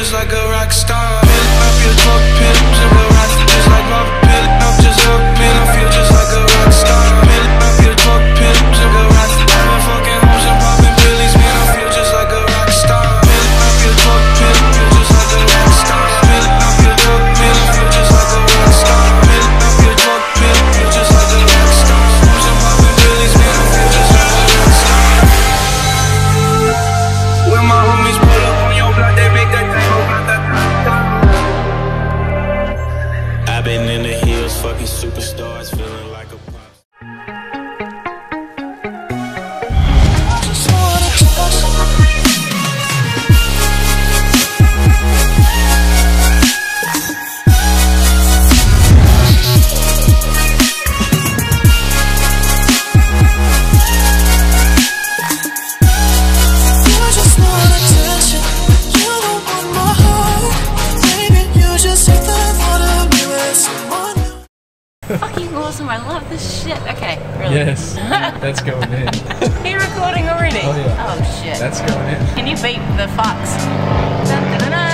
just like a rock star. Filling up your truck, pills in the rock, just like Bob. Filling up just up, man, I feel just like a rock star. Filling up your truck, pills in the rock. I've been fucking hoes and popping pillies, man, I feel just like a rock star. Filling up your truck, pills, feel just like a rock star. Filling up your truck, man, I feel just like a rock star. Filling up your truck, pills, feel just like a rock star. Hoes and popping pillies, man, I feel just like a rock star. When my homies pull up on your block, they make that thing go like that. I've been in the hills, fucking superstars, feeling like a pop. Fucking awesome, I love this shit. Okay, really? Yes, that's going in. Are you recording already? Oh yeah. Oh shit. That's going in. Can you beat the fucks? Dun, dun, dun, dun.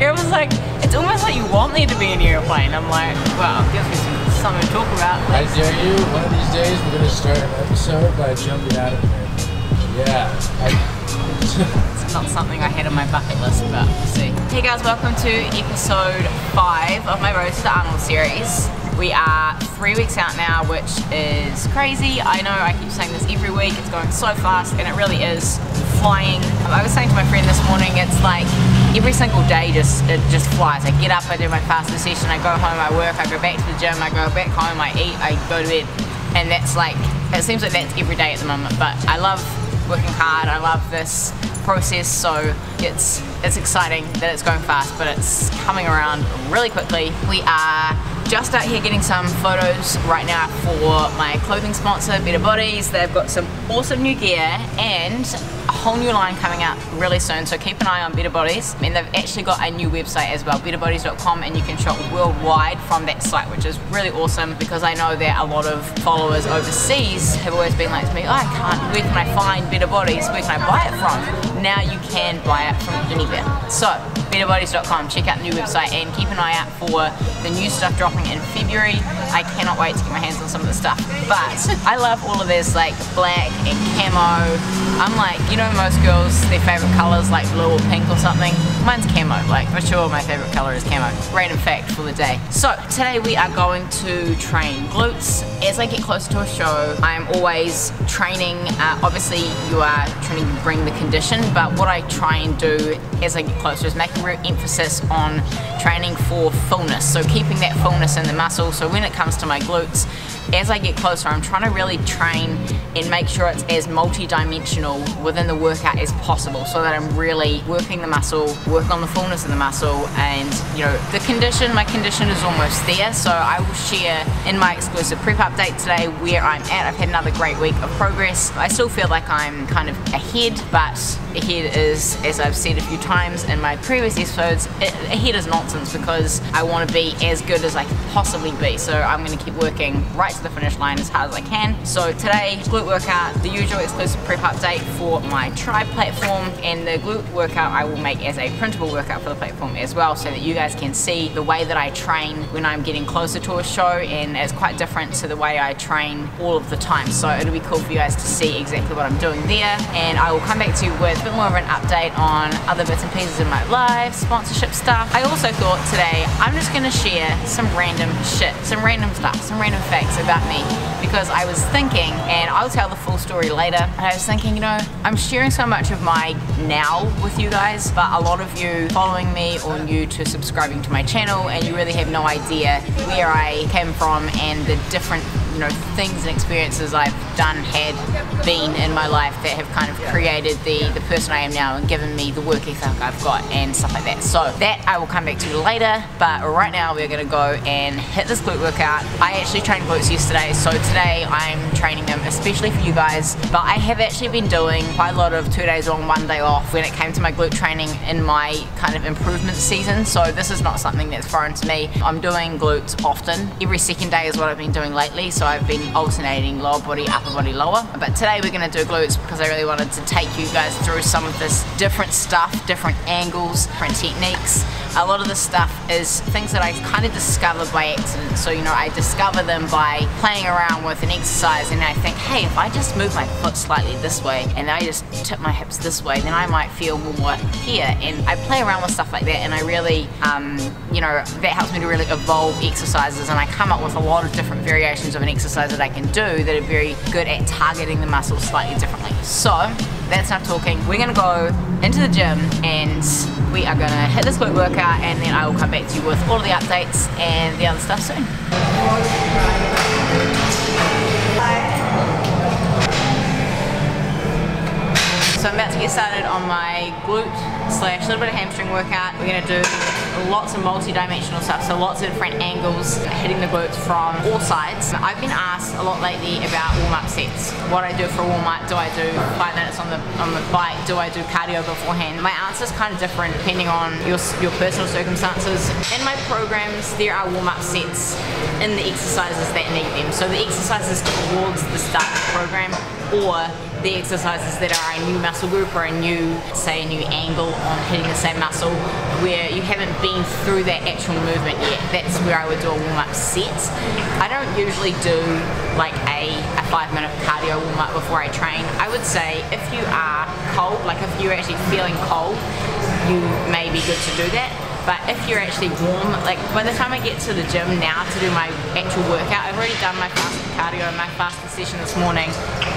It was like, it's almost like you want me to be in an airplane. I'm like, well, gives me something to talk about. I dare you, one of these days we're going to start an episode by jumping out of there. Yeah. It's not something I had on my bucket list, but we'll see. Hey guys, welcome to episode 5 of my Road to the Arnold series. We are 3 weeks out now, which is crazy. I know I keep saying this every week, it's going so fast, and it really is flying. I was saying to my friend this morning, it's like every single day it just flies. I get up, I do my fastest session, I go home, I work, I go back to the gym, I go back home, I eat, I go to bed, and that's like, it seems like that's every day at the moment, but I love working hard, I love this process, so it's exciting that it's going fast, but it's coming around really quickly. We are just out here getting some photos right now for my clothing sponsor, Better Bodies. They've got some awesome new gear and a whole new line coming out really soon, so keep an eye on Better Bodies. And they've actually got a new website as well, betterbodies.com, and you can shop worldwide from that site, which is really awesome because I know that a lot of followers overseas have always been like to me, oh, I can't, where can I find Better Bodies, where can I buy it from? Now you can buy it from anywhere. So betterbodies.com, check out the new website and keep an eye out for the new stuff dropping in February. I cannot wait to get my hands on some of the stuff, but I love all of this like black and camo. I'm like, you know, most girls, their favorite colors like blue or pink or something. Mine's camo, like for sure my favorite color is camo. Random fact for the day. So today we are going to train glutes. As I get closer to a show, I'm always training. Obviously you are trying to bring the condition, but what I try and do as I get closer is make a real emphasis on training for fullness. So keeping that fullness in the muscle. So when it comes to my glutes, as I get closer, I'm trying to really train and make sure it's as multi-dimensional within the workout as possible, so that I'm really working the muscle, working on the fullness of the muscle, and you know, the condition, my condition is almost there. So I will share in my exclusive prep update today where I'm at. I've had another great week of progress. I still feel like I'm kind of ahead, but ahead is, as I've said a few times in my previous episodes, ahead is nonsense because I want to be as good as I can possibly be. So I'm going to keep working right to the finish line as hard as I can. So today, glute workout, the usual exclusive prep update for my tri platform, and the glute workout I will make as a printable workout for the platform as well, so that you guys can see the way that I train when I'm getting closer to a show, and it's quite different to the way I train all of the time. So it'll be cool for you guys to see exactly what I'm doing there, and I will come back to you with a bit more of an update on other bits and pieces in my life, sponsorship stuff. I also thought today I'm just going to share some random shit, some random stuff, some random facts about me, because I was thinking, and I'll tell the full story later, and I was thinking, you know, I'm sharing so much of my now with you guys, but a lot of you following me or new to subscribing to my channel, and you really have no idea where I came from and the different, you know, things and experiences I've done, had, been in my life that have kind of created the person I am now and given me the work ethic I've got and stuff like that. So that I will come back to later, but right now we're gonna go and hit this glute workout. I actually trained glutes yesterday, so today I'm training them, especially for you guys. But I have actually been doing quite a lot of 2 days on, 1 day off when it came to my glute training in my kind of improvement season. So this is not something that's foreign to me. I'm doing glutes often. Every second day is what I've been doing lately. So I've been alternating lower body, upper body, lower. But today we're gonna do glutes because I really wanted to take you guys through some of this different stuff, different angles, different techniques. A lot of this stuff is things that I kind of discovered by accident. So, you know, I discover them by playing around with an exercise, and I think, hey, if I just move my foot slightly this way and I just tip my hips this way, then I might feel more here. And I play around with stuff like that, and I really, you know, that helps me to really evolve exercises, and I come up with a lot of different variations of an exercise that I can do that are very good at targeting the muscle slightly differently. So, that's enough talking. We're gonna go into the gym and we are gonna hit this glute workout, and then I will come back to you with all of the updates and the other stuff soon. So I'm about to get started on my glute slash little bit of hamstring workout. We're gonna do lots of multi-dimensional stuff, so lots of different angles, hitting the glutes from all sides. I've been asked a lot lately about warm-up sets. What I do for a warm-up, do I do 5 minutes on the bike, do I do cardio beforehand? My answer is kind of different depending on your personal circumstances. In my programs, there are warm-up sets in the exercises that need them. So the exercises towards the start of the program, or the exercises that are a new muscle group or a new, say, a new angle on hitting the same muscle where you haven't been through that actual movement yet. That's where I would do a warm-up set. I don't usually do like a 5-minute cardio warm-up before I train. I would say if you are cold, like if you're actually feeling cold, you may be good to do that. But if you're actually warm, like by the time I get to the gym now to do my actual workout, I've already done my fasted cardio and my fasted session this morning.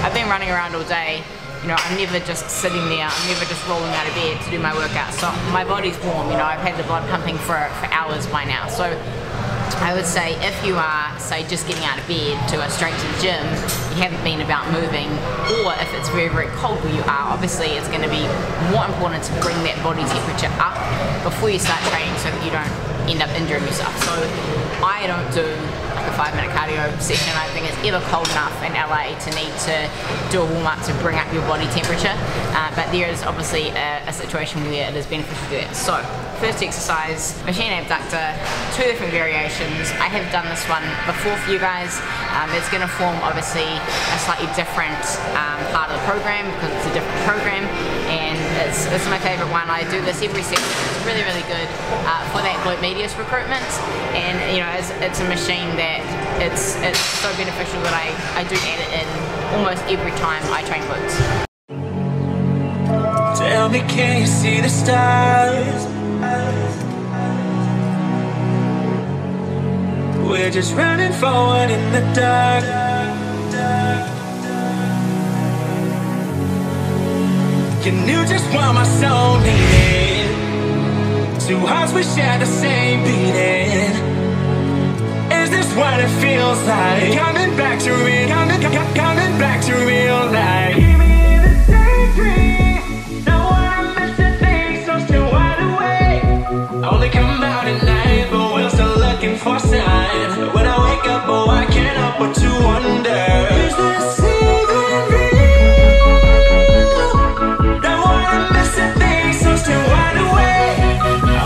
I've been running around all day. You know, I'm never just sitting there, I'm never just rolling out of bed to do my workout. So my body's warm, you know, I've had the blood pumping for hours by now. So I would say if you are, say, just getting out of bed to go straight to the gym, you haven't been about moving, or if it's very, very cold where you are, obviously it's going to be more important to bring that body temperature up before you start training so that you don't end up injuring yourself. So I don't do like a 5-minute cardio session. I think it's ever cold enough in LA to need to do a warm-up to bring up your body temperature, but there is obviously a situation where it is beneficial to do that. So first exercise, machine abductor, 2 different variations. I have done this one before for you guys. It's going to form obviously a slightly different part of the program because it's a different program, and it's my favorite one. I do this every session. It's really, really good for that glute medius recruitment, and you know, it's a machine that it's so beneficial that I do add it in almost every time I train glutes. Tell me, can you see the stars? We're just running forward in the dark. Can you just want my soul needed? 2 hearts, we share the same beating. Is this what it feels like? Coming back to real, coming back to real life. Keep me in the daydream. Don't wanna miss a thing, so still wide awake. Only come out at night, but we're still looking for sign. When I wake up, oh, I can't help but to wonder, is this even real? Don't wanna miss a thing, so still wide awake.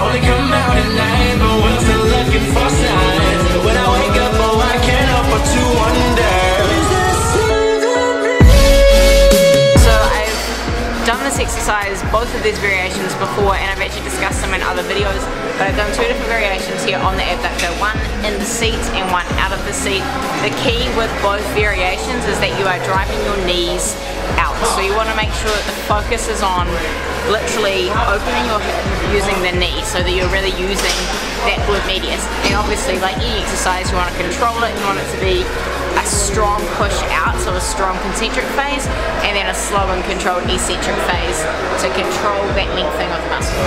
Only come out at night, but we're still looking for signs. When I wake up, oh, I can't help but to wonder, is this even real? So I've done this exercise, both of these variations before, and I've actually discussed them in other videos, but I've done 2 different variations here on the abductor, one in the seat and one out of the seat. The key with both variations is that you are driving your knees out. So you want to make sure that the focus is on literally opening your hip using the knee so that you're really using that glute medius. And obviously, like any exercise, you want to control it. You want it to be a strong push out, so a strong concentric phase, and then a slow and controlled eccentric phase to control that lengthening of the muscle.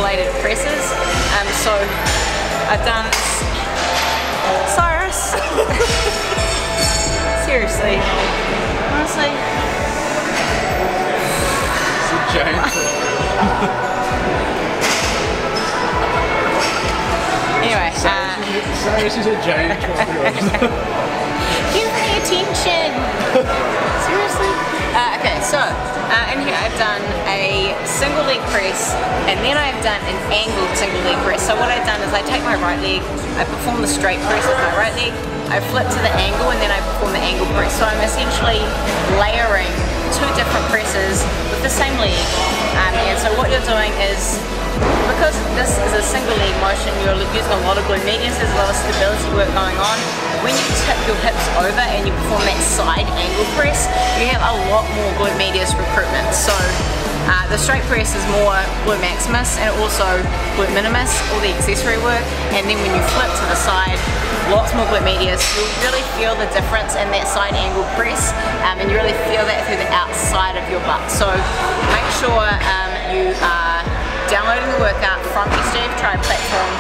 isolated presses. So I've done Cyrus. Seriously, honestly. Jayne. Anyway, Sorry, she's a Jayne. give me attention. Seriously. Okay, so in here I've done a single leg press, and then I've done an angled single leg press. So what I've done is I take my right leg, I perform the straight press with my right leg, I flip to the angle, and then I perform the angle press. So I'm essentially layering two different presses with the same leg. And so what you're doing is, because this is a single leg motion, you're using a lot of glute medius, there's a lot of stability work going on. When you tip your hips over and you perform that side angle press, you have a lot more glute medius recruitment. So the straight press is more glute maximus and also glute minimus, all the accessory work. And then when you flip to the side, lots more glute medius. You'll really feel the difference in that side angle press, and you really feel that through the outside of your butt. So make sure you are downloading the workout from SJF Tribe platform,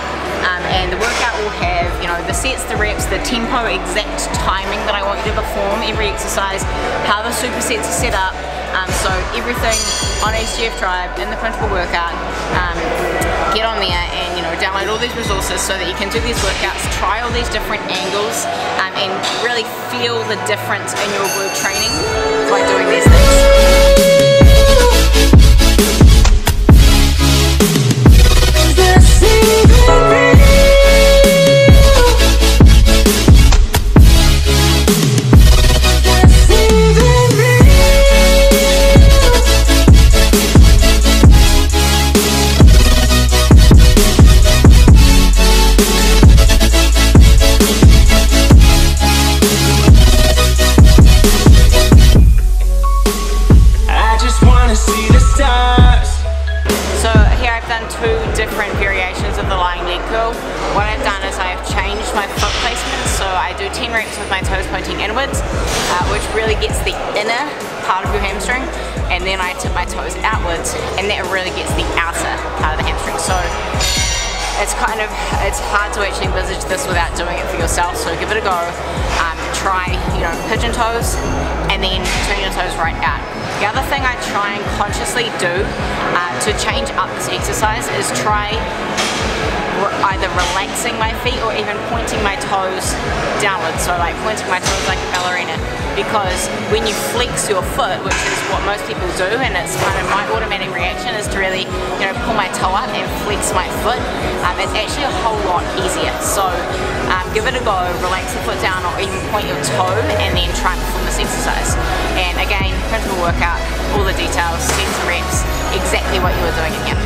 and the workout will have, you know, the sets, the reps, the tempo, exact timing that I want you to perform every exercise, how the supersets are set up. So everything on SJF Tribe in the principal workout. Get on there and, you know, download all these resources so that you can do these workouts, try all these different angles, and really feel the difference in your glute training by doing these things. Two different variations of the lying leg curl. What I've done is I've changed my foot placement, so I do 10 reps with my toes pointing inwards, which really gets the inner part of your hamstring, and then I tip my toes outwards, and that really gets the outer part of the hamstring. So it's hard to actually envisage this without doing it for yourself, so give it a go. Try, you know, pigeon toes, and then turn your toes right out. The other thing I try and consciously do to change up this exercise is try either relaxing my feet or even pointing my toes downwards, so like pointing my toes like a ballerina, because when you flex your foot, which is what most people do, and it's kind of my automatic reaction is to really, you know, pull my toe up and flex my foot, it's actually a whole lot easier. So give it a go, relax the foot down, or even point your toe and then try and perform this exercise. And again, principal workout, all the details, sets and reps, exactly what you were doing in here.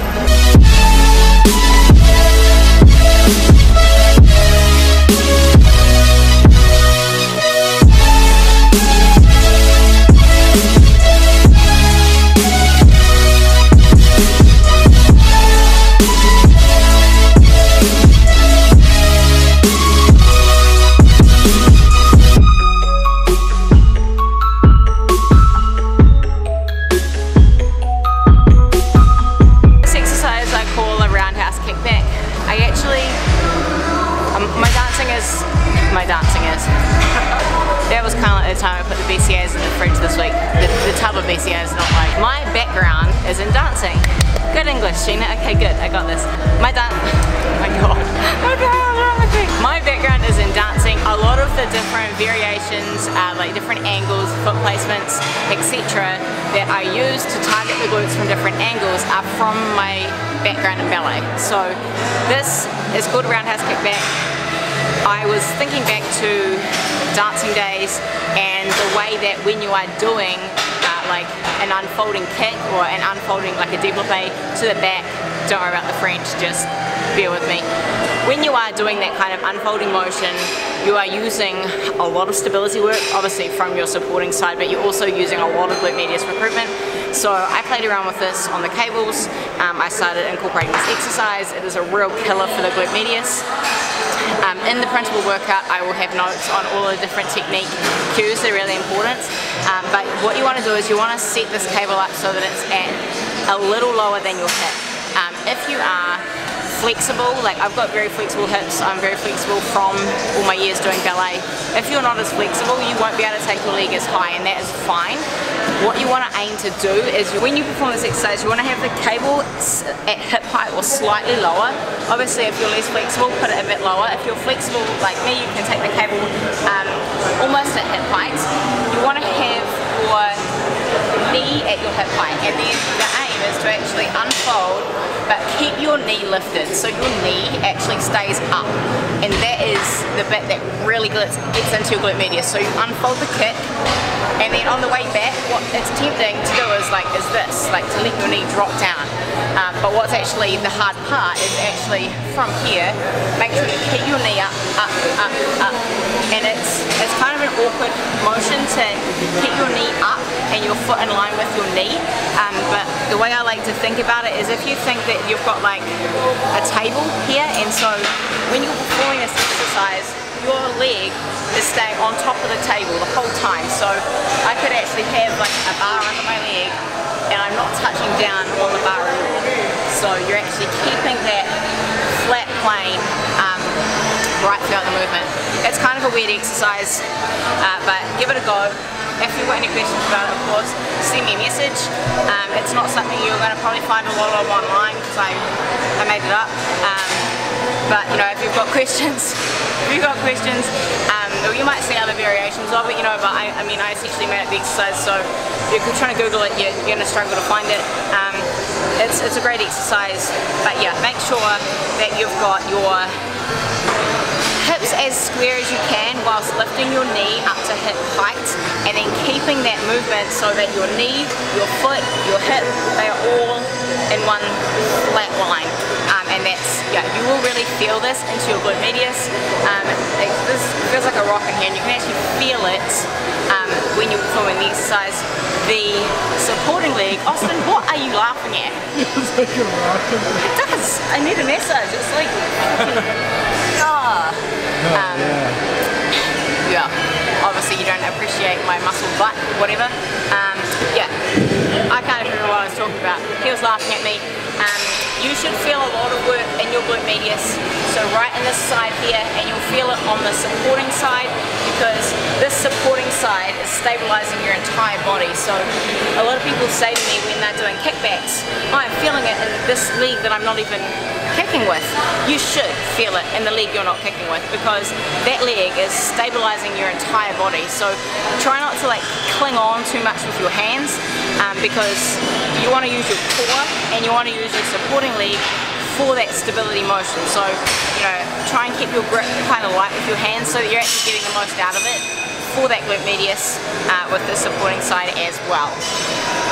That was kind of like the time I put the BCAs in the fridge this week. The tub of BCAs, not like. My background is in dancing. Good English, Sheena. Okay, good. I got this. Oh my god. Okay. My background is in dancing. A lot of the different variations, like different angles, foot placements, etc., that I use to target the glutes from different angles are from my background in ballet. So this is called roundhouse kickback. I was thinking back to dancing days and the way that when you are doing like an unfolding kick or an unfolding like a développé to the back, don't worry about the French, just bear with me. When you are doing that kind of unfolding motion, you are using a lot of stability work, obviously from your supporting side, but you're also using a lot of glute medius recruitment. So I played around with this on the cables. I started incorporating this exercise. It is a real killer for the glute medius. In the principal workout, I will have notes on all the different technique cues. They're really important. But what you want to do is you want to set this cable up so that it's at a little lower than your hip. if you are flexible, like I've got very flexible hips, I'm very flexible from all my years doing ballet. If you're not as flexible, you won't be able to take your leg as high, and that is fine. What you want to aim to do is when you perform this exercise, you want to have the cable at hip height or slightly lower. Obviously if you're less flexible, put it a bit lower. If you're flexible like me, you can take the cable almost at hip height. You want to have your knee at your hip height, and then the aim is to actually unfold but keep your knee lifted so your knee actually stays up, and that is the bit that really gets into your glute medius. So you unfold the kick, and then on the way back what it's tempting to do is this, like to let your knee drop down, but what's actually the hard part is actually from here, make sure you keep your knee up, and it's kind of an awkward motion to keep your knee up and your foot in line with your knee, but the way I like to think about it is if you think that you've got like a table here, and so when you're performing this exercise your leg is staying on top of the table the whole time. So I could actually have like a bar under my leg and I'm not touching down on the bar at all. So you're actually keeping that flat plane right throughout the movement. It's kind of a weird exercise, but give it a go. If you've got any questions about it, of course, send me a message. It's not something you're going to probably find a lot of online because I made it up. But you know, if you've got questions, or you might see other variations of it, you know. But I mean, I essentially made up the exercise, so if you're trying to Google it, you're going to struggle to find it. It's a great exercise, but yeah, make sure that you've got your hips as square as you can whilst lifting your knee up to hip height, and then keeping that movement so that your knee, your foot, your hip, they are all in one flat line, and that's, yeah, you will really feel this into your glute medius. This feels like a rock in here, and you can actually feel it when you're performing the exercise. The supporting leg, Austin, what are you laughing at? It's like a rock in here. It does, I need a massage, it's like, yeah, obviously you don't appreciate my muscle butt, whatever. Yeah, I can't remember what I was talking about. He was laughing at me. You should feel a lot of work in your glute medius, so right in this side here, and you'll feel it on the supporting side, because this supporting side is stabilizing your entire body. So a lot of people say to me when they're doing kickbacks, oh, I'm feeling it in this leg that I'm not even kicking with. You should feel it in the leg you're not kicking with, because that leg is stabilizing your entire body. So try not to like cling on too much with your hands, because you want to use your core and you want to use your supporting leg for that stability motion. So, you know, try and keep your grip kind of light with your hands so that you're actually getting the most out of it for that glute medius with the supporting side as well.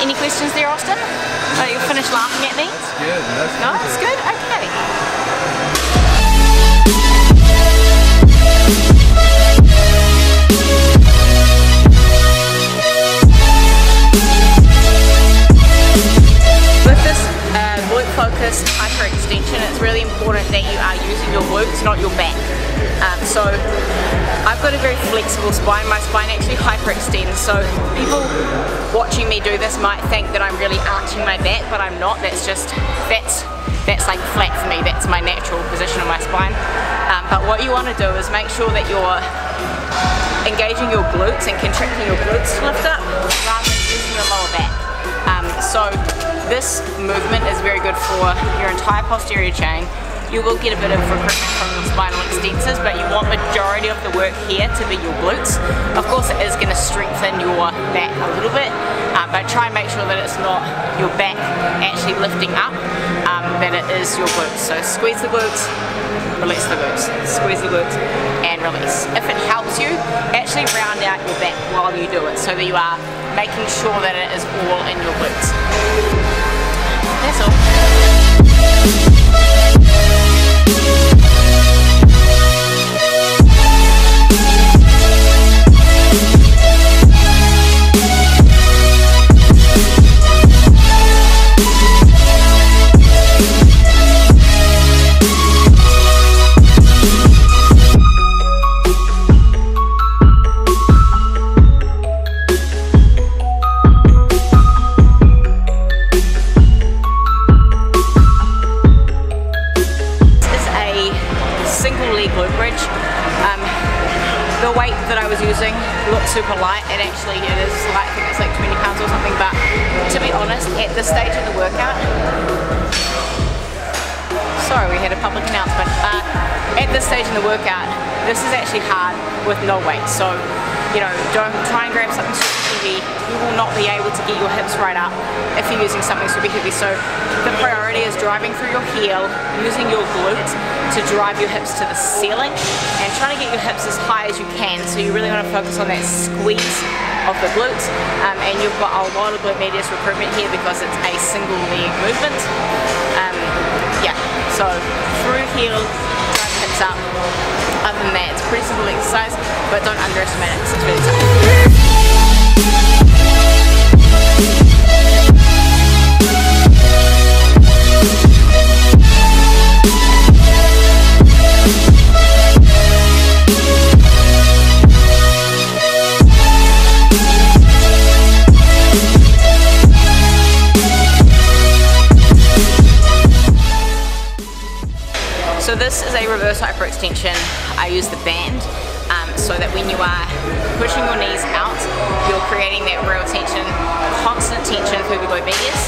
Any questions there, Austin? Oh, you finished laughing at me? That's good. No, it's good? Okay. With this glute-focused hyperextension, it's really important that you are using your glutes, not your back. So I've got a very flexible spine. My spine actually hyperextends, so people watching me do this might think that I'm really arching my back, but I'm not. That's like flat for me. That's my natural position of my spine. But what you want to do is make sure that you're engaging your glutes and contracting your glutes to lift up rather than using your lower back. So this movement is very good for your entire posterior chain. You will get a bit of recruitment from your spinal extensors, but you want majority of the work here to be your glutes. Of course it is going to strengthen your back a little bit, but try and make sure that it's not your back actually lifting up, that it is your glutes. So squeeze the glutes, release the glutes, squeeze the glutes, and release. If it helps you, actually round out your back while you do it, so that you are making sure that it is all in your glutes. That's all. The weight that I was using looked super light, and actually it is light, I think it's like 20 pounds or something, but to be honest, at this stage of the workout, sorry, we had a public announcement. At this stage in the workout, this is actually hard with no weight. So, you know, don't try and grab something super heavy. You will not be able to get your hips right up if you're using something super heavy. So the priority is driving through your heel, using your glutes to drive your hips to the ceiling, and trying to get your hips as high as you can. So you really want to focus on that squeeze of the glutes, and you've got a lot of glute medius recruitment here because it's a single leg movement. Yeah, so through heel, drive the hips up. Other than that, it's a pretty simple exercise, but don't underestimate it because it's really tough. So this is a reverse hyperextension. I use the band so that when you are pushing your knees out, you're creating that real tension, constant tension through the glute medius.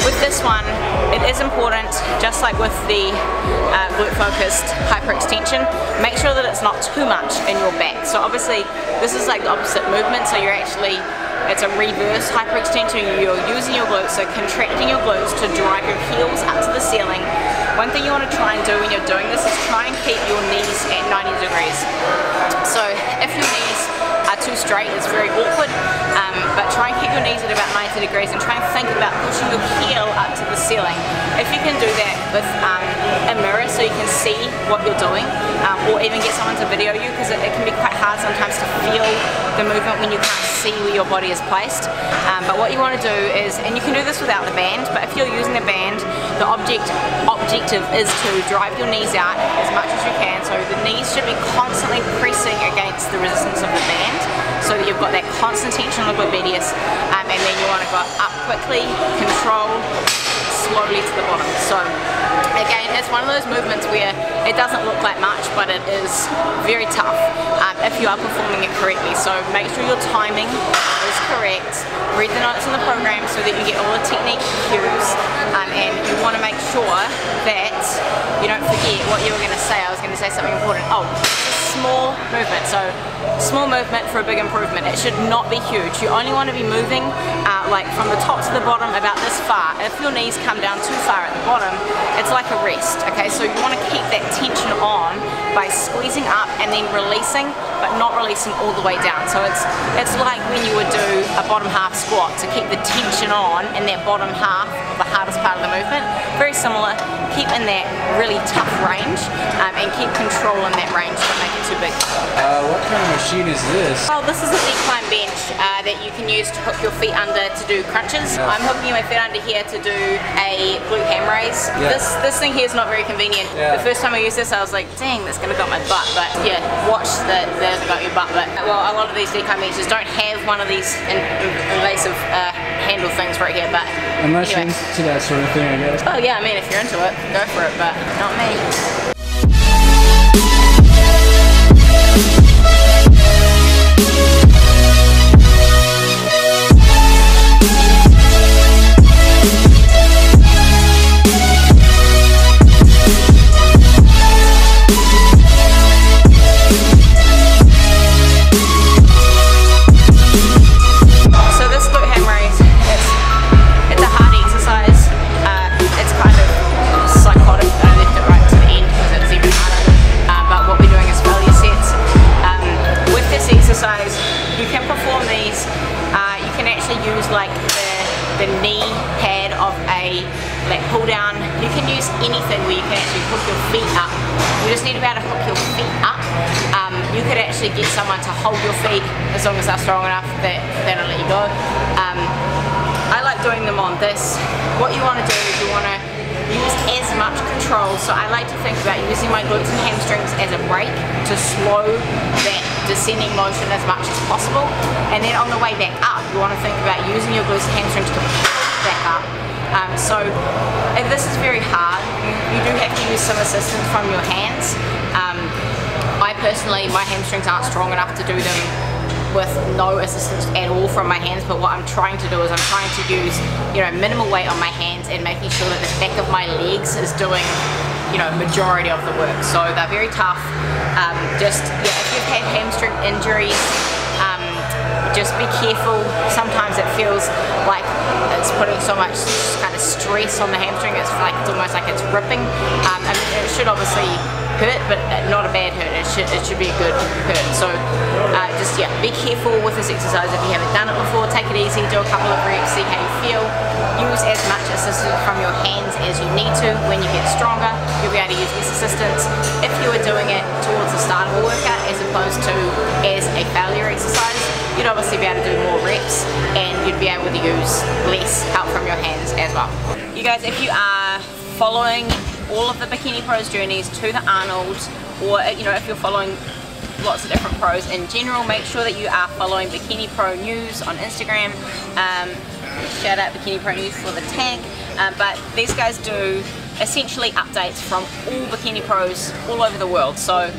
With this one, it is important, just like with the glute focused hyperextension, make sure that it's not too much in your back. So obviously this is like the opposite movement, so you're actually, it's a reverse hyperextension. You're using your glutes, so contracting your glutes to drive your heels up to the ceiling. One thing you want to try and do when you're doing this is try and keep your knees at 90 degrees. So if your knees are too straight, it's very awkward, but try and keep your knees at about 90 degrees and try and think about pushing your heel up to the ceiling. If you can do that with a mirror so you can see what you're doing, or even get someone to video you, because it can be quite hard sometimes to feel the movement when you can't see where your body is placed. But what you want to do is, and you can do this without the band, but if you're using the band, the objective is to drive your knees out as much as you can. So the knees should be constantly pressing against the resistance of the band, so that you've got that constant tension on the glute medius, and then you want to go up quickly, control, slowly to the bottom. So again, it's one of those movements where it doesn't look like much, but it is very tough if you are performing it correctly. So make sure your timing is correct, read the notes in the program so that you get all the technique cues, and you want to make sure that you don't forget what you were going to say. I was going to say something important. Oh, small movement. So small movement for a big improvement. It should not be huge. You only want to be moving like from the top to the bottom about this far. If your knees come down too far at the bottom, it's like a rest. Okay, so you want to keep that tension on by squeezing up and then releasing, but not releasing all the way down. So it's like when you would do a bottom half squat, to keep the tension on in that bottom half of the hardest part of the movement. Very similar. Keep in that really tough range, and keep control in that range. Don't make it too big. What kind of machine is this? Oh, this is a decline bench that you can use to hook your feet under to do crunches. Yeah. I'm hooking my feet under here to do a glute ham raise. Yeah. This thing here is not very convenient. Yeah. The first time I used this, I was like, dang, that's gonna got my butt. But yeah, watch that got your butt. But well, a lot of these decline benches don't have one of these invasive handle things right here. But Unless anyway. you're into that sort of thing, I guess. Oh yeah, I mean, if you're into it, go for it. But not me. You can perform these, you can actually use like the knee pad of a like pull down. You can use anything where you can actually hook your feet up. You just need to be able to hook your feet up. You could actually get someone to hold your feet as long as they're strong enough that they'll let you go. I like doing them on this. What you want to do is you want to use as much control. So I like to think about using my glutes and hamstrings as a brake to slow that descending motion as much as possible. And then on the way back up, you want to think about using your glutes and hamstrings to push back up. So if this is very hard, you do have to use some assistance from your hands. I personally, my hamstrings aren't strong enough to do them with no assistance at all from my hands, but what I'm trying to do is I'm trying to use, you know, minimal weight on my hands and making sure that the back of my legs is doing, you know, majority of the work. So they're very tough. Just, yeah, if you've had hamstring injuries, just be careful. Sometimes it feels like it's putting so much kind of stress on the hamstring. It's almost like it's ripping. I mean, it should obviously hurt, but not a bad hurt. It should be a good hurt. So just, yeah, be careful with this exercise. If you haven't done it before, take it easy, do a couple of reps, see how you feel. Use as much assistance from your hands as you need to. When you get stronger, you'll be able to use less assistance. If you are doing it towards the start of a workout as opposed to as a failure exercise, you'd obviously be able to do more reps and you'd be able to use less help from your hands as well. You guys, if you are following all of the Bikini Pro's journeys to the Arnold, or you know, if you're following lots of different pros in general, make sure that you are following Bikini Pro News on Instagram. Shout out Bikini Pro News for the tag. But these guys do essentially updates from all Bikini Pros all over the world. So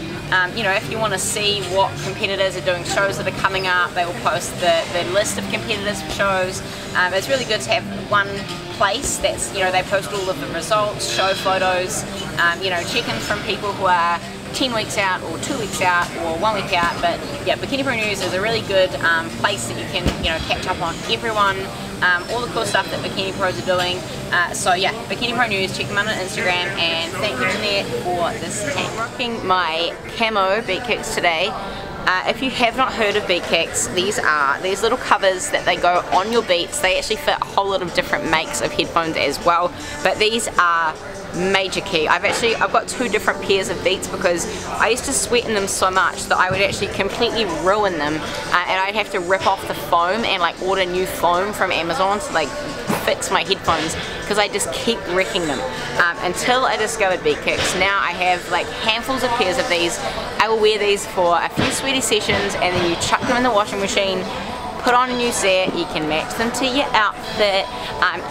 you know, if you want to see what competitors are doing, shows that are coming up, they will post the list of competitors for shows. It's really good to have one place that's, you know, they post all of the results, show photos, you know, check-ins from people who are 10 weeks out or 2 weeks out or 1 week out. But yeah, Bikini Pro News is a really good place that you can, you know, catch up on everyone, all the cool stuff that Bikini Pros are doing. So yeah, Bikini Pro News, check them out on Instagram, and thank you Jeanette for this tank. I'm rocking my camo beat kicks today. If you have not heard of beat kicks, these are these little covers that they go on your beats. They actually fit a whole lot of different makes of headphones as well, but these are major key. I've got 2 different pairs of beats because I used to sweat in them so much that I would actually completely ruin them, and I'd have to rip off the foam and like order new foam from Amazon to like fix my headphones because I just keep wrecking them. Until I discovered beat kicks. Now I have like handfuls of pairs of these. I will wear these for a few sweaty sessions and then you chuck them in the washing machine, put on a new set, you can match them to your outfit,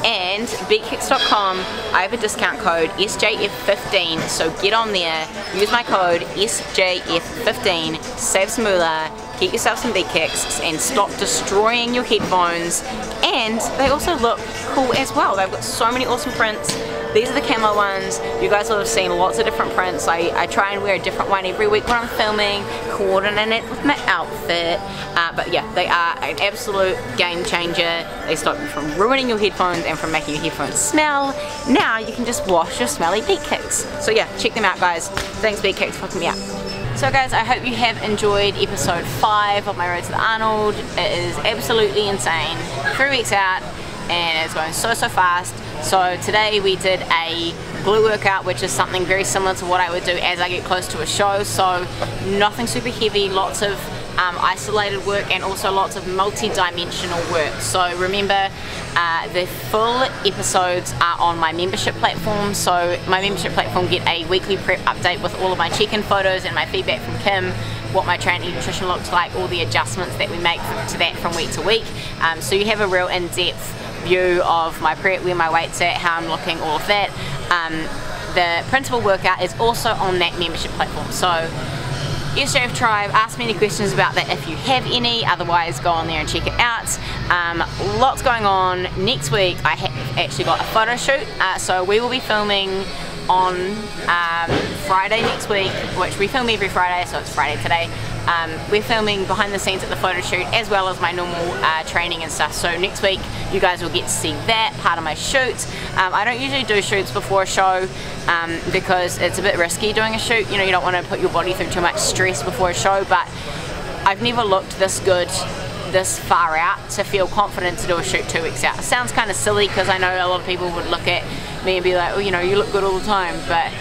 and beatkicks.com, I have a discount code SJF15, so get on there, use my code SJF15, save some moolah, get yourself some beat kicks and stop destroying your headphones. And they also look cool as well. They've got so many awesome prints. These are the camo ones. You guys will have seen lots of different prints. I try and wear a different one every week when I'm filming, coordinate it with my outfit. But yeah, they are an absolute game changer. They stop you from ruining your headphones and from making your headphones smell. Now you can just wash your smelly beat kicks. So yeah, check them out guys. Thanks Beat Kicks for hooking me up. So guys, I hope you have enjoyed episode 5 of my road to the Arnold. It is absolutely insane. 3 weeks out and it's going so fast. So today we did a glute workout, which is something very similar to what I would do as I get close to a show. So nothing super heavy, lots of isolated work and also lots of multi-dimensional work. So remember, the full episodes are on my membership platform. So my membership platform get a weekly prep update with all of my check-in photos and my feedback from Kim, what my training and nutrition looks like, all the adjustments that we make to that from week to week. So you have a real in-depth view of my prep, where my weight's at, how I'm looking, all of that. The principal workout is also on that membership platform. So SJF Tribe, ask me any questions about that if you have any, otherwise go on there and check it out. Lots going on. Next week I have actually got a photo shoot, so we will be filming on Friday next week, which we film every Friday, so it's Friday today. We're filming behind the scenes at the photo shoot as well as my normal training and stuff. So next week you guys will get to see that part of my shoot. I don't usually do shoots before a show because it's a bit risky doing a shoot. You know, you don't want to put your body through too much stress before a show, but I've never looked this good this far out to feel confident to do a shoot 2 weeks out. It sounds kind of silly because I know a lot of people would look at me and be like, oh, you know, you look good all the time, but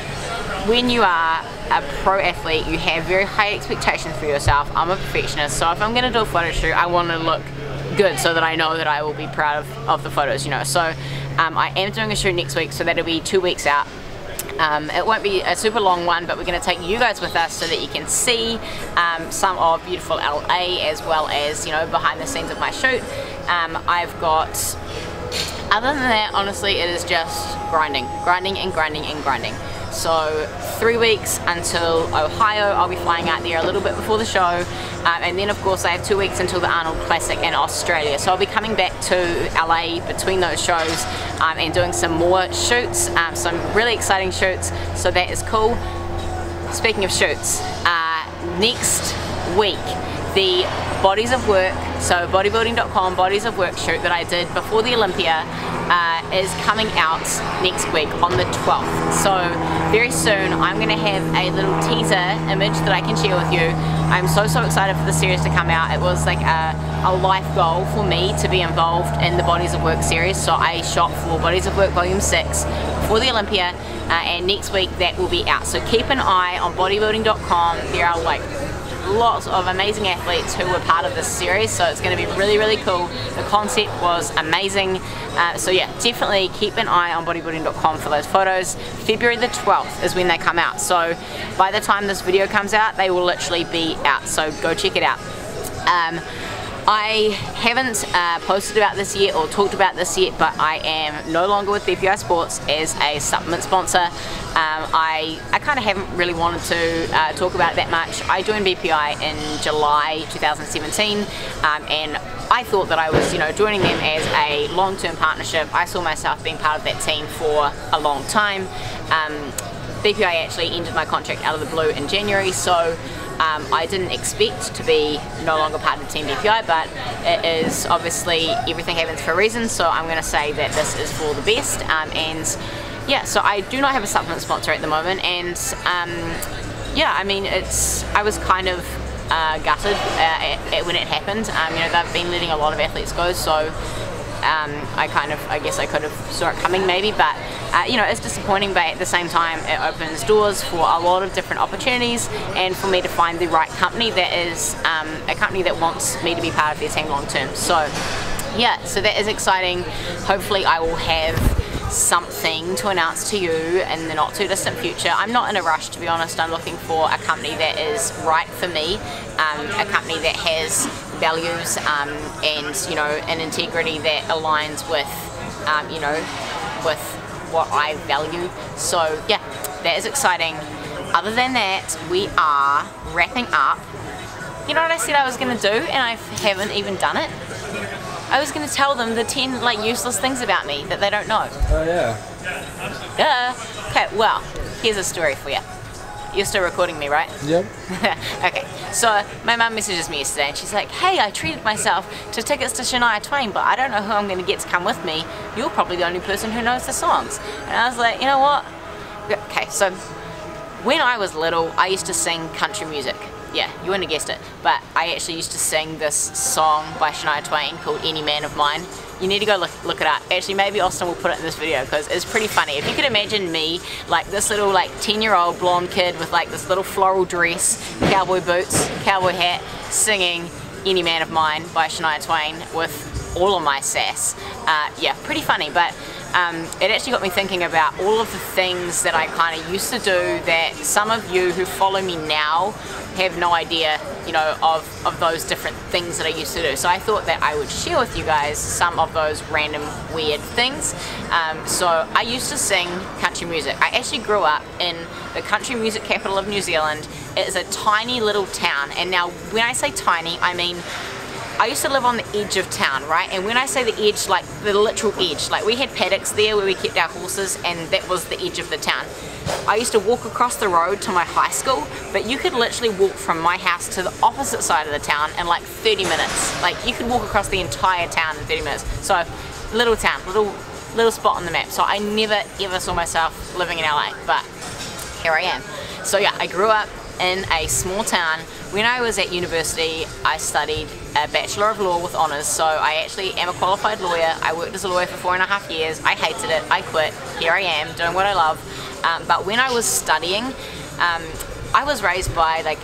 when you are a pro athlete, you have very high expectations for yourself. I'm a perfectionist, so if I'm going to do a photo shoot, I want to look good so that I know that I will be proud of the photos, you know. So I am doing a shoot next week, so that'll be 2 weeks out. It won't be a super long one, but we're going to take you guys with us so that you can see some of beautiful LA as well as, you know, behind the scenes of my shoot. I've got, other than that, honestly, it is just grinding and grinding and grinding. So 3 weeks until Ohio. I'll be flying out there a little bit before the show, and then of course I have 2 weeks until the Arnold Classic in Australia. So I'll be coming back to LA between those shows and doing some more shoots, some really exciting shoots, so that is cool. Speaking of shoots, next week the Bodies of Work, so bodybuilding.com Bodies of Work shoot that I did before the Olympia is coming out next week on the 12th. So very soon I'm going to have a little teaser image that I can share with you. I'm so excited for the series to come out. It was like a life goal for me to be involved in the Bodies of Work series, so I shot for Bodies of Work Volume 6 for the Olympia, and next week that will be out. So keep an eye on bodybuilding.com. There are like lots of amazing athletes who were part of this series, so it's going to be really cool. The concept was amazing, so yeah, definitely keep an eye on bodybuilding.com for those photos. February the 12th is when they come out, so by the time this video comes out they will literally be out, so go check it out. I haven't posted about this yet or talked about this yet, but I am no longer with BPI Sports as a supplement sponsor. I kind of haven't really wanted to talk about it that much. I joined BPI in July 2017, and I thought that I was, joining them as a long-term partnership. I saw myself being part of that team for a long time. BPI actually ended my contract out of the blue in January, so I didn't expect to be no longer part of Team BPI, but it is obviously, everything happens for a reason, so I'm going to say that this is for the best. And yeah, so I do not have a supplement sponsor at the moment, and yeah, I mean, I was kind of gutted when it happened. They've been letting a lot of athletes go, so I guess I could have saw it coming maybe, but it's disappointing, but at the same time it opens doors for a lot of different opportunities, and for me to find the right company that is a company that wants me to be part of their team long term. So yeah, so that is exciting. Hopefully I will have something to announce to you in the not too distant future. I'm not in a rush, to be honest. I'm looking for a company that is right for me, a company that has values and an integrity that aligns with with what I value. So yeah, that is exciting. Other than that, we are wrapping up. You know what I said I was going to do, and I haven't even done it? I was going to tell them the 10 useless things about me that they don't know. Oh yeah. Duh. Okay, well, here's a story for you. You're still recording me, right? Yep. Okay, so my mum messages me yesterday and she's like, hey, I treated myself to tickets to Shania Twain, but I don't know who I'm going to get to come with me. You're probably the only person who knows the songs. And I was like, you know what? Okay, so when I was little, I used to sing country music. Yeah, you wouldn't have guessed it, but I actually used to sing this song by Shania Twain called Any Man of Mine. You need to go look it up. Actually, maybe Austin will put it in this video because it's pretty funny. If you could imagine me, like this little 10-year-old blonde kid with this little floral dress, cowboy boots, cowboy hat, singing Any Man of Mine by Shania Twain with all of my sass. Yeah, pretty funny, but it actually got me thinking about all of the things that I kind of used to do that some of you who follow me now have no idea, of those different things that I used to do. So I thought that I would share with you guys some of those random weird things. So I used to sing country music. I actually grew up in the country music capital of New Zealand. It is a tiny little town, and now when I say tiny, I mean I used to live on the edge of town, right? And when I say the edge, the literal edge, we had paddocks there where we kept our horses, and that was the edge of the town. I used to walk across the road to my high school, but you could literally walk from my house to the opposite side of the town in 30 minutes. You could walk across the entire town in 30 minutes. So, little town, little spot on the map. So I never ever saw myself living in LA, but here I am. So yeah, I grew up in a small town. When I was at university, I studied a Bachelor of Law with honours, so I actually am a qualified lawyer. I worked as a lawyer for 4.5 years. I hated it. I quit. Here I am, doing what I love. But when I was studying, I was raised by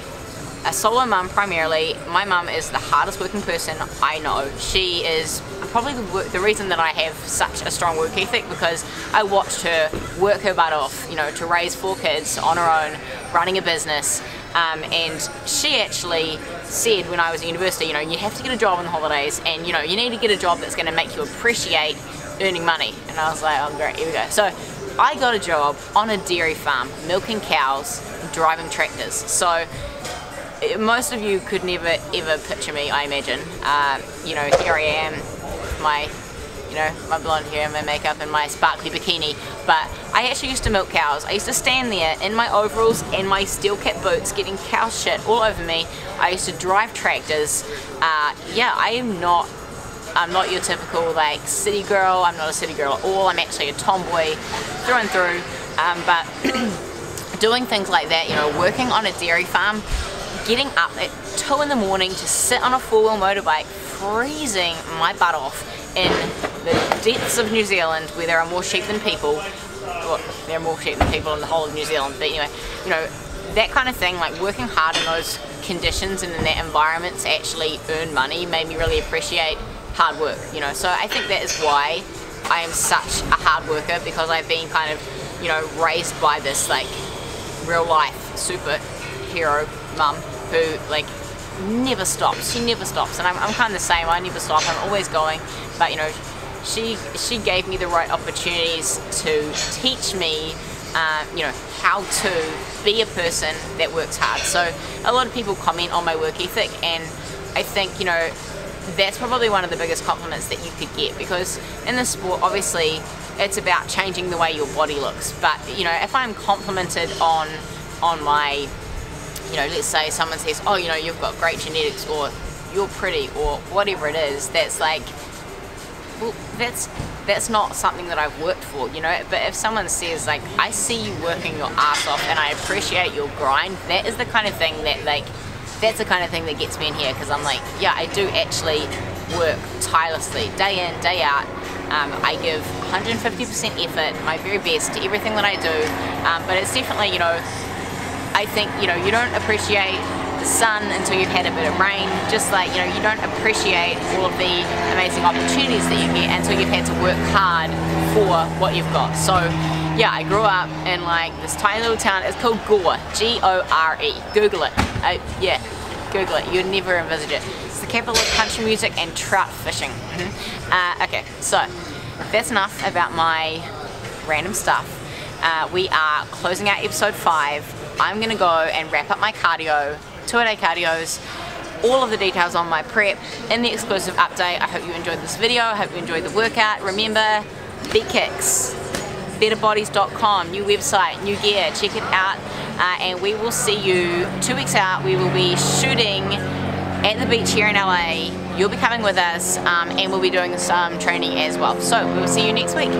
a solo mum primarily. My mum is the hardest working person I know. She is probably the reason that I have such a strong work ethic, because I watched her work her butt off, to raise 4 kids on her own, running a business. And she actually said when I was at university, you have to get a job on the holidays, and you need to get a job that's going to make you appreciate earning money. And I was like, oh great, here we go. So I got a job on a dairy farm, milking cows, driving tractors. So most of you could never ever picture me, I imagine. You know, here I am, my, you know, my blonde hair and my makeup and my sparkly bikini. But I actually used to milk cows. I used to stand there in my overalls and my steel cap boots getting cow shit all over me. I used to drive tractors. Yeah, I'm not your typical like city girl. I'm not a city girl at all. I'm actually a tomboy through and through. But doing things like that, you know, working on a dairy farm, getting up at 2 in the morning to sit on a 4-wheel motorbike, freezing my butt off in the depths of New Zealand where there are more sheep than people. Well, there are more sheep than people in the whole of New Zealand, but anyway, you know, that kind of thing, like working hard in those conditions and in that environment to actually earn money made me really appreciate hard work, you know. So I think that is why I am such a hard worker, because I've been kind of, you know, raised by this like real life superhero mum who like never stops. She never stops, and I'm kind of the same. I never stop. I'm always going. But you know, she gave me the right opportunities to teach me, you know, how to be a person that works hard. So a lot of people comment on my work ethic, and I think, you know, that's probably one of the biggest compliments that you could get, because in this sport, obviously, it's about changing the way your body looks. But you know, if I'm complimented on my, you know, let's say someone says, oh, you know, you've got great genetics, or you're pretty, or whatever it is, that's like, well, that's not something that I've worked for, you know. But if someone says like, I see you working your ass off and I appreciate your grind, that is the kind of thing that like, that's the kind of thing that gets me in here, because I'm like, yeah, I do actually work tirelessly, day in, day out. I give 150% effort, my very best to everything that I do, but it's definitely, you know, I think, you know, you don't appreciate the sun until you've had a bit of rain, just like, you know, you don't appreciate all of the amazing opportunities that you get until you've had to work hard for what you've got. So yeah, I grew up in like this tiny little town. It's called Gore, G-O-R-E, Google it. Yeah, Google it, you'd never envisage it. It's the capital of country music and trout fishing. Okay, so that's enough about my random stuff. We are closing out episode 5. I'm gonna go and wrap up my cardio, 2-a-day cardios, all of the details on my prep in the exclusive update. I hope you enjoyed this video. I hope you enjoyed the workout. Remember, Beat Kicks, betterbodies.com, new website, new gear, check it out. And we will see you 2 weeks out. We will be shooting at the beach here in LA. You'll be coming with us, and we'll be doing some training as well. So we will see you next week.